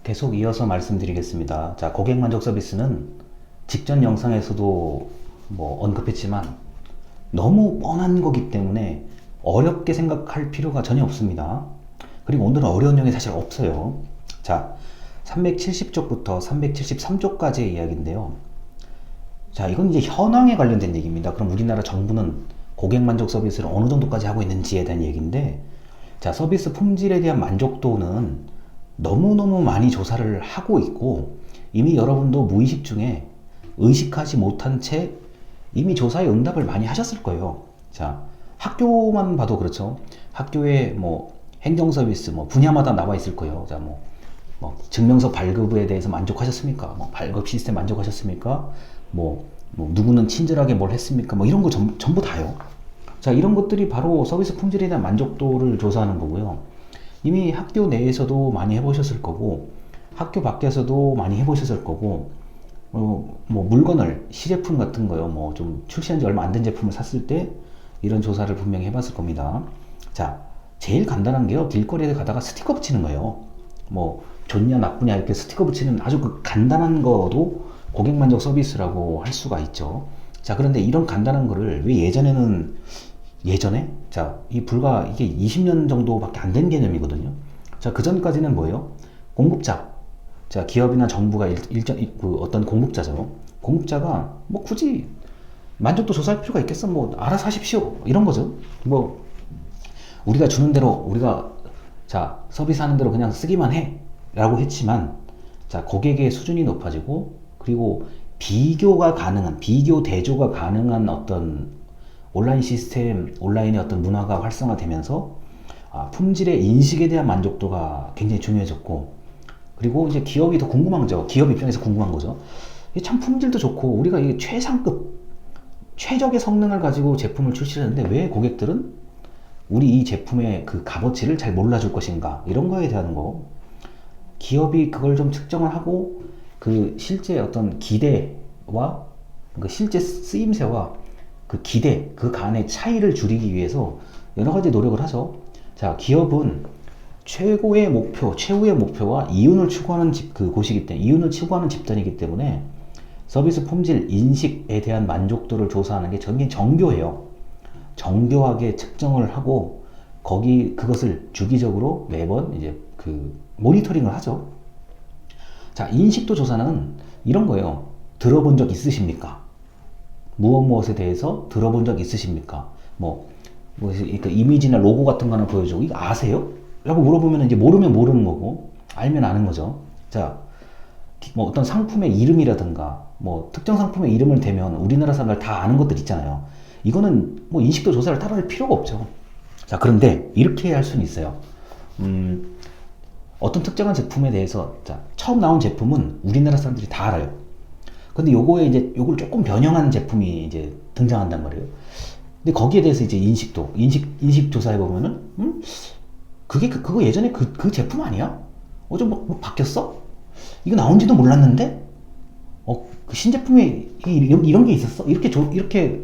계속 이어서 말씀드리겠습니다. 자, 고객 만족 서비스는 직전 영상에서도 언급했지만 너무 뻔한 거기 때문에 어렵게 생각할 필요가 전혀 없습니다. 그리고 오늘은 어려운 내용이 사실 없어요. 자, 370쪽부터 373쪽까지의 이야기인데요. 자, 이건 이제 현황에 관련된 얘기입니다. 그럼 우리나라 정부는 고객 만족 서비스를 어느 정도까지 하고 있는지에 대한 얘기인데, 자, 서비스 품질에 대한 만족도는 너무너무 많이 조사를 하고 있고, 이미 여러분도 무의식 중에 의식하지 못한 채 이미 조사에 응답을 많이 하셨을 거예요. 자, 학교만 봐도 그렇죠. 학교에 행정 서비스 분야마다 나와 있을 거예요. 자, 증명서 발급에 대해서 만족하셨습니까? 발급 시스템 만족하셨습니까? 누구는 친절하게 뭘 했습니까? 이런 거 전부 다요. 자, 이런 것들이 바로 서비스 품질에 대한 만족도를 조사하는 거고요. 이미 학교 내에서도 많이 해보셨을 거고, 학교 밖에서도 많이 해보셨을 거고, 물건을, 시제품 같은 거요. 좀 출시한 지 얼마 안 된 제품을 샀을 때 이런 조사를 분명히 해봤을 겁니다. 자, 제일 간단한 게요. 길거리에 가다가 스티커 붙이는 거예요. 좋냐, 나쁘냐, 이렇게 스티커 붙이는 아주 그 간단한 거도 고객 만족 서비스라고 할 수가 있죠. 자, 그런데 이런 간단한 거를 왜 예전에? 자, 이게 20년 정도밖에 안 된 개념이거든요. 자, 그 전까지는 뭐예요? 공급자. 자, 기업이나 정부가 어떤 공급자죠. 공급자가 굳이 만족도 조사할 필요가 있겠어? 알아서 하십시오. 이런 거죠. 우리가 주는 대로, 서비스 하는 대로 그냥 쓰기만 해. 라고 했지만, 자, 고객의 수준이 높아지고, 그리고 비교 대조가 가능한 어떤 온라인 시스템, 온라인의 어떤 문화가 활성화되면서 품질의 인식에 대한 만족도가 굉장히 중요해졌고, 그리고 이제 기업이 더 궁금한 거죠. 기업 입장에서 궁금한 거죠. 참 품질도 좋고 우리가 이게 최상급, 최적의 성능을 가지고 제품을 출시하는데 왜 고객들은 우리 이 제품의 그 값어치를 잘 몰라줄 것인가, 이런 거에 대한 거. 기업이 그걸 좀 측정을 하고 그 실제 어떤 기대와 그 실제 쓰임새와 그 기대, 그 간의 차이를 줄이기 위해서 여러 가지 노력을 하죠. 자, 기업은 최후의 목표와 이윤을 추구하는 이윤을 추구하는 집단이기 때문에 서비스 품질 인식에 대한 만족도를 조사하는 게 굉장히 정교해요. 정교하게 측정을 하고 그것을 주기적으로 매번 이제 모니터링을 하죠. 자, 인식도 조사는 이런 거예요. 들어본 적 있으십니까? 무엇에 대해서 들어본 적 있으십니까? 그러니까 이미지나 로고 같은 거 하나 보여주고, 이거 아세요? 라고 물어보면 이제 모르면 모르는 거고, 알면 아는 거죠. 자, 어떤 상품의 이름이라든가, 특정 상품의 이름을 대면 우리나라 사람들 다 아는 것들 있잖아요. 이거는 인식도 조사를 따로 할 필요가 없죠. 자, 그런데 이렇게 할 수는 있어요. 어떤 특정한 제품에 대해서, 자, 처음 나온 제품은 우리나라 사람들이 다 알아요. 근데 요걸 조금 변형한 제품이 이제 등장한단 말이에요. 근데 거기에 대해서 이제 인식 조사해보면은, 그거 예전에 그 제품 아니야? 좀 바뀌었어? 이거 나온지도 몰랐는데? 그 신제품에 이런 게 있었어? 이렇게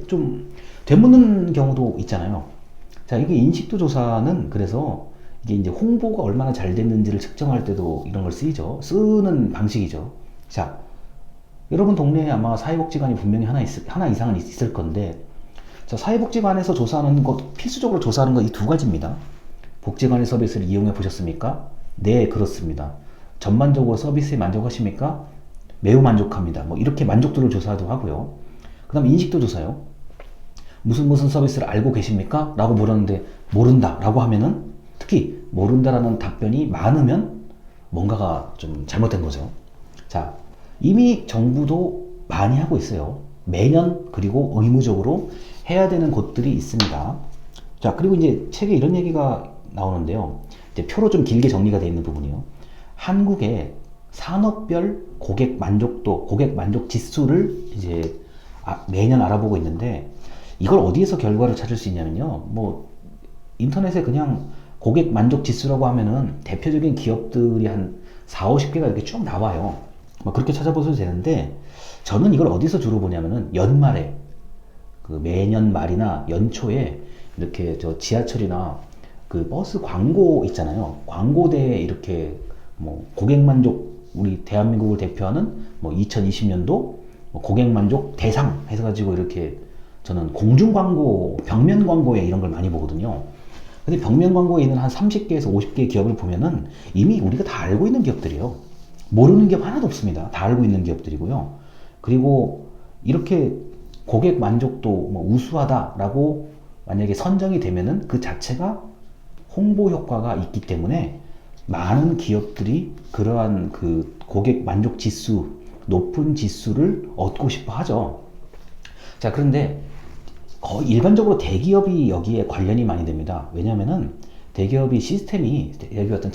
좀 되묻는 경우도 있잖아요. 자, 이게 인식도 조사는 그래서 이게 이제 홍보가 얼마나 잘 됐는지를 측정할 때도 이런 걸 쓰는 방식이죠. 자, 여러분 동네에 아마 사회복지관이 분명히 하나 이상은 있을 건데, 자, 사회복지관에서 필수적으로 조사하는 거 이 두 가지입니다. 복지관의 서비스를 이용해 보셨습니까? 네, 그렇습니다. 전반적으로 서비스에 만족하십니까? 매우 만족합니다. 이렇게 만족도를 조사도 하고요. 그 다음 인식도 조사요. 무슨 서비스를 알고 계십니까? 라고 물었는데 모른다 라고 하면은, 특히 모른다라는 답변이 많으면 뭔가가 좀 잘못된 거죠. 자, 이미 정부도 많이 하고 있어요. 매년, 그리고 의무적으로 해야 되는 곳들이 있습니다. 자, 그리고 이제 책에 이런 얘기가 나오는데요. 이제 표로 좀 길게 정리가 되어 있는 부분이요. 한국의 산업별 고객 만족 지수를 이제 매년 알아보고 있는데, 이걸 어디에서 결과를 찾을 수 있냐면요. 인터넷에 그냥 고객 만족 지수라고 하면은 대표적인 기업들이 한 4, 50개가 이렇게 쭉 나와요. 그렇게 찾아보셔도 되는데, 저는 이걸 어디서 주로 보냐면은 연말에, 매년 말이나 연초에 이렇게 지하철이나 버스 광고 있잖아요. 광고대에 이렇게 고객 만족 우리 대한민국을 대표하는 뭐 2020년도 고객 만족 대상 해가지고 이렇게 저는 공중 광고, 벽면 광고에 이런 걸 많이 보거든요. 근데 벽면 광고에 있는 한 30개에서 50개 기업을 보면은 이미 우리가 다 알고 있는 기업들이에요. 모르는 기업 하나도 없습니다. 다 알고 있는 기업들이고요. 그리고 이렇게 고객 만족도 뭐 우수하다라고 만약에 선정이 되면은 그 자체가 홍보 효과가 있기 때문에 많은 기업들이 그러한 그 고객 만족 지수, 높은 지수를 얻고 싶어 하죠. 자, 그런데 거의 일반적으로 대기업이 여기에 관련이 많이 됩니다. 왜냐면은 대기업이 시스템이, 대기업 어떤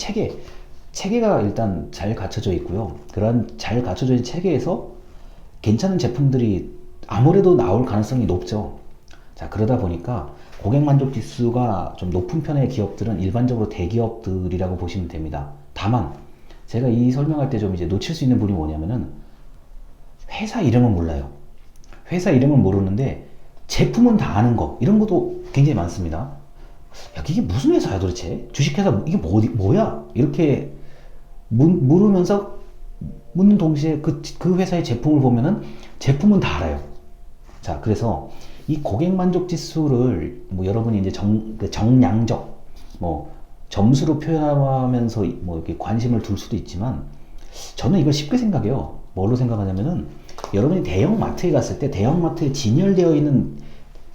체계가 일단 잘 갖춰져 있고요. 그런 잘 갖춰져 있는 체계에서 괜찮은 제품들이 아무래도 나올 가능성이 높죠. 자, 그러다 보니까 고객 만족 지수가 좀 높은 편의 기업들은 일반적으로 대기업들이라고 보시면 됩니다. 다만 제가 이 설명할 때 좀 이제 놓칠 수 있는 부분이 뭐냐면은 회사 이름은 몰라요. 회사 이름은 모르는데 제품은 다 아는 거, 이런 것도 굉장히 많습니다. 야, 이게 무슨 회사야 도대체? 주식회사 이게 뭐야? 이렇게 물으면서 묻는 동시에 그 회사의 제품을 보면은 제품은 다 알아요. 자, 그래서 이 고객 만족 지수를 뭐 여러분이 이제 정량적 뭐 점수로 표현하면서 뭐 이렇게 관심을 둘 수도 있지만 저는 이걸 쉽게 생각해요. 뭘로 생각하냐면은 여러분이 대형 마트에 갔을 때 대형 마트에 진열되어 있는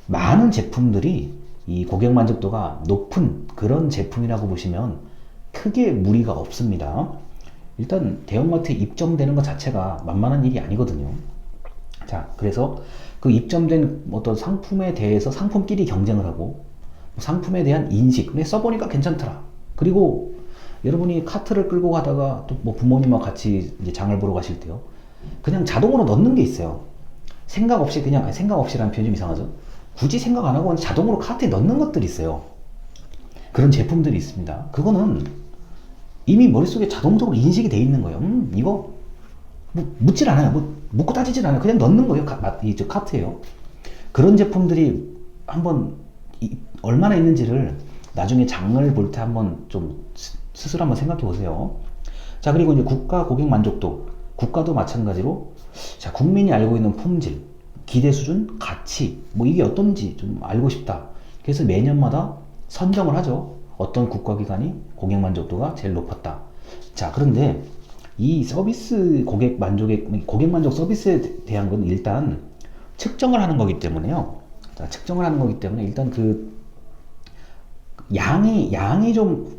많은 제품들이 이 고객 만족도가 높은 그런 제품이라고 보시면 크게 무리가 없습니다. 일단 대형마트에 입점되는 것 자체가 만만한 일이 아니거든요. 자, 그래서 그 입점된 어떤 상품에 대해서 상품끼리 경쟁을 하고 상품에 대한 인식, 근데 써보니까 괜찮더라. 그리고 여러분이 카트를 끌고 가다가 또 뭐 부모님과 같이 이제 장을 보러 가실 때요, 그냥 자동으로 넣는 게 있어요. 생각 없이 그냥, 아니, 생각 없이라는 표현이 좀 이상하죠. 굳이 생각 안 하고 자동으로 카트에 넣는 것들이 있어요. 그런 제품들이 있습니다. 그거는 이미 머릿속에 자동적으로 인식이 돼 있는 거예요. 이거 뭐 묻질 않아요. 뭐 묻고 따지질 않아요. 그냥 넣는 거예요. 저 카트예요. 그런 제품들이 한번 얼마나 있는지를 나중에 장을 볼 때 한번 좀 스스로 한번 생각해 보세요. 자, 그리고 이제 국가 고객 만족도, 국가도 마찬가지로 자, 국민이 알고 있는 품질, 기대 수준, 가치, 뭐 이게 어떤지 좀 알고 싶다. 그래서 매년마다 선정을 하죠. 어떤 국가기관이 고객 만족도가 제일 높았다. 자, 그런데 이 서비스 고객 만족 서비스에 대한 건 일단 측정을 하는 거기 때문에요. 자, 측정을 하는 거기 때문에 일단 그 양이 좀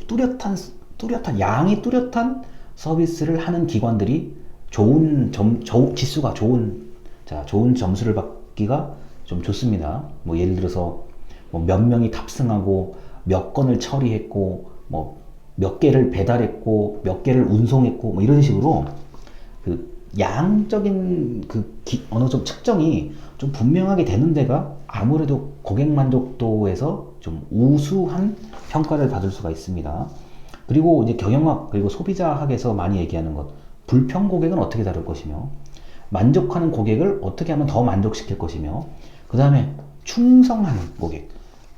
양이 뚜렷한 서비스를 하는 기관들이 지수가 좋은 점수를 받기가 좀 좋습니다. 뭐 예를 들어서 뭐 몇 명이 탑승하고 몇 건을 처리했고 뭐 몇 개를 배달했고 몇 개를 운송했고 뭐 이런 식으로 그 양적인 어느 정도 측정이 좀 분명하게 되는 데가 아무래도 고객 만족도에서 좀 우수한 평가를 받을 수가 있습니다. 그리고 이제 경영학 그리고 소비자학에서 많이 얘기하는 것, 불평 고객은 어떻게 다룰 것이며 만족하는 고객을 어떻게 하면 더 만족시킬 것이며, 그 다음에 충성하는 고객,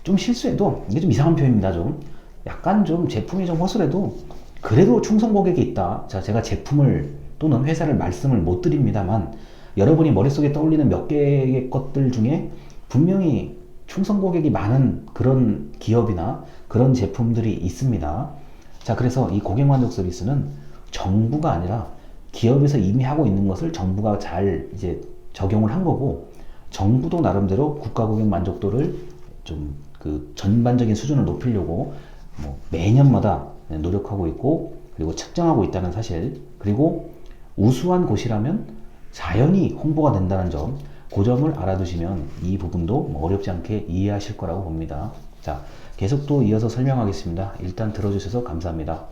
좀 실수해도 이게 좀 이상한 표현입니다. 좀 약간 좀 제품이 좀 허술해도 그래도 충성 고객이 있다. 자, 제가 제품을 또는 회사를 말씀을 못 드립니다만 여러분이 머릿속에 떠올리는 몇 개의 것들 중에 분명히 충성 고객이 많은 그런 기업이나 그런 제품들이 있습니다. 자, 그래서 이 고객 만족 서비스는 정부가 아니라 기업에서 이미 하고 있는 것을 정부가 잘 이제 적용을 한 거고, 정부도 나름대로 국가 고객 만족도를 좀 그 전반적인 수준을 높이려고 뭐 매년마다 노력하고 있고, 그리고 측정하고 있다는 사실, 그리고 우수한 곳이라면 자연히 홍보가 된다는 점, 그 점을 알아두시면 이 부분도 뭐 어렵지 않게 이해하실 거라고 봅니다. 자, 계속 또 이어서 설명하겠습니다. 일단 들어주셔서 감사합니다.